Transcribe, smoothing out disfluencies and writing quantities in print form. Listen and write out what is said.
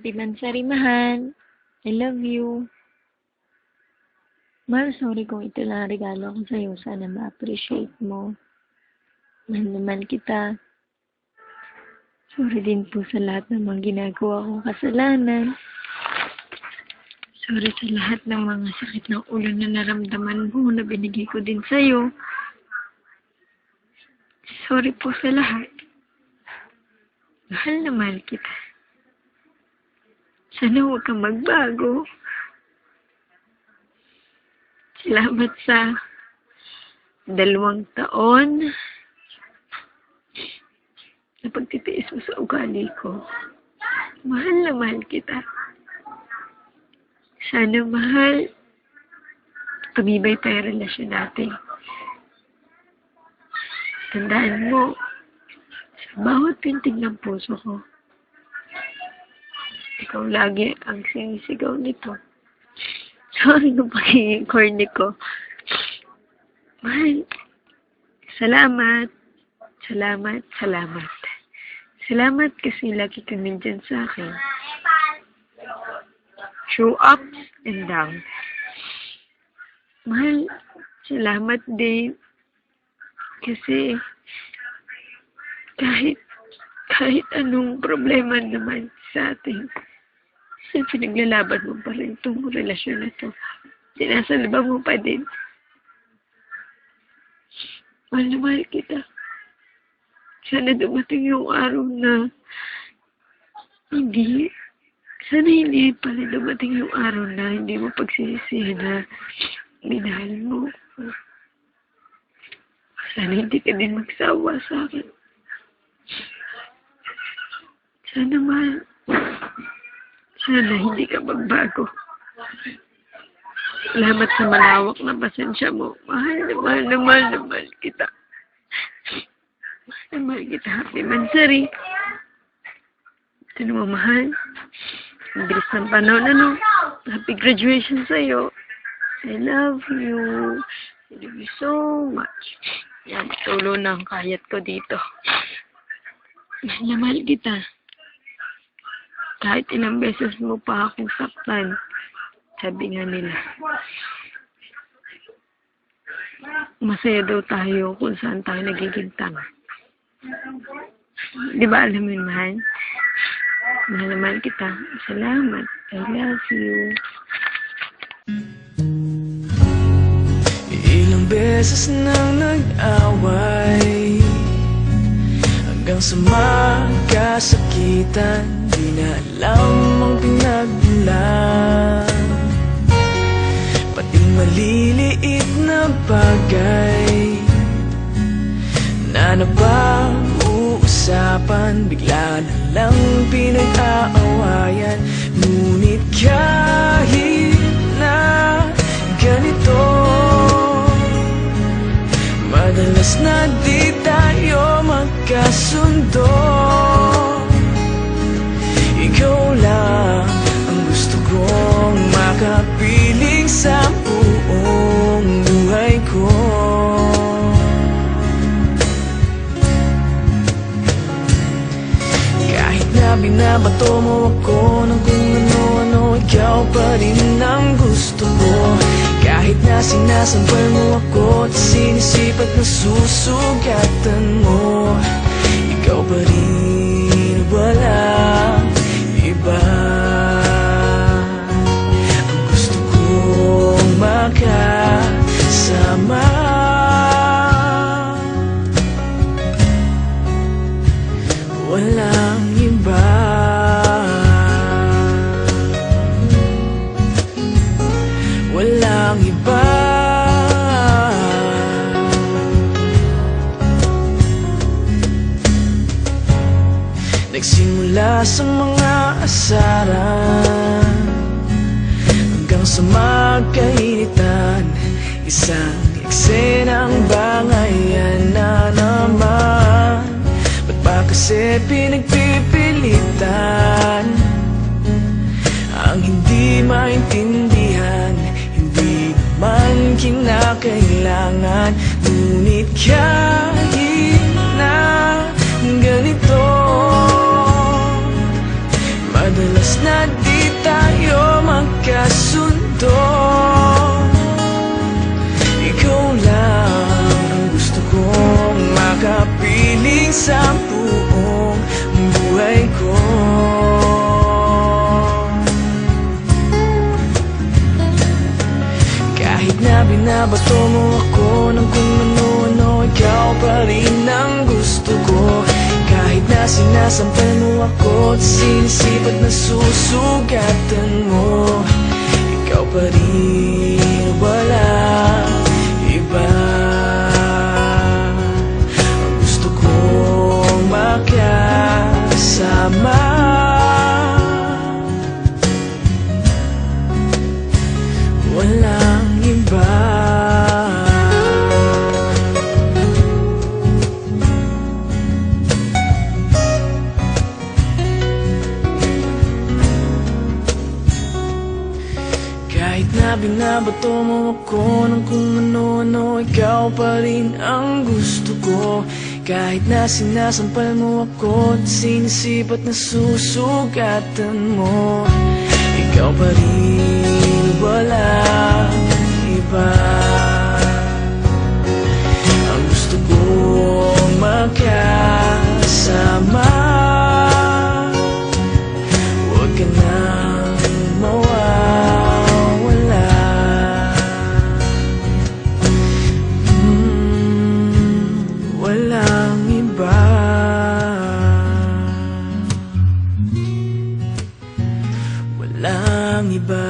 Happy Mansari, mahal. I love you. Mahal, sorry kung ito lang ang regalo ko sa'yo. Sana ma-appreciate mo. Mahal naman kita. Sorry din po sa lahat ng mga ginagawa kong kasalanan. Sorry sa lahat ng mga sakit ng ulo na naramdaman mo na binigay ko din sa'yo. Sorry po sa lahat. Mahal na mahal kita. Sana huwag kang magbago. Salamat sa 2 taon na pagtitiis mo sa ugali ko. Mahal na mahal kita. Sana mahal, tumibay pa yung relasyon natin. Tandaan mo, sa bawat pintig ng puso ko, ikaw lagi ang sinisigaw nito. Sorry kung pagiging corny ko. Mahal, salamat. Salamat, salamat. Salamat kasi lagi ka nandyan sa akin. Through ups and downs. Mahal, salamat din. Kasi kahit anong problema naman sa atin, pinaglalaban mo pa rin itong relasyon na ito. Sinasalba mo pa din. Mahal na mahal kita. Sana dumating yung araw na sana hindi pala dumating yung araw na hindi mo pagsisisihan na minahal mo. Sana hindi ka din magsawa sa akin. Sana mahal. Sana hindi ka magbago. Salamat sa malawak na pasensya mo. Mahal na mahal na mahal na mahal kita. Mahal na mahal kita. Happy Mansari. Ito naman mahal. Ang bilis ng panahon, ano? Happy graduation sa'yo. I love you. I love you so much. Yan, tulo na ang kayat ko dito. Mahal na mahal kita. Kahit ilang beses mo pa akong saktan, sabi nga nila, masaya daw tayo kung saan tayo nagiging tanga. Di ba alam mo yun, mahal? Mahal na mahal kita. Salamat. I love you. Ilang beses nang nag-away hanggang sa magkasakitan. Di na alam ang pinagmulan, pati maliliit na bagay na napag-uusapan, bigla na lang pinag-aawayan. Ngunit kahit na ganito, madalas na di tayo magkasundo. Ikaw lang ang gusto kong makapiling sa buong buhay ko. Kahit na binabato mo ako ng kung ano-ano, ikaw pa rin ang gusto ko. Kahit na sinasampal mo ako at sinisipat na susugatan mo, ikaw pa rin, walang iba. Ang gusto kong makasama, walang iba. Walang iba. Nagsimula sa mga asaran hanggang sa magkainitan, isang eksenang bangayan na naman. Ba't ba kasi pinagpipilitan ang hindi maintindihan? Hindi naman kinakailangan. Ngunit kahit na ganito, madalas na di tayo magkasundo. Ikaw lang ang gusto kong makapiling sa buong buhay ko. Kahit na binabato mo ako ng kung ano-ano, ikaw pa rin ang gusto ko. Kahit na sinasampal mo ako at sinisipat na susugatan mo, ikaw pa rin, walang iba. Ang gusto kong makasama, walang iba. Kahit na binabato mo ako ng kung ano-ano, ikaw pa rin ang gusto ko. Kahit na sinasampal mo ako at sinisipat na susugatan mo, ikaw pa rin, walang iba. Ang gusto kong makasama, huwag ka nang mawawala. Walang iba. Walang iba.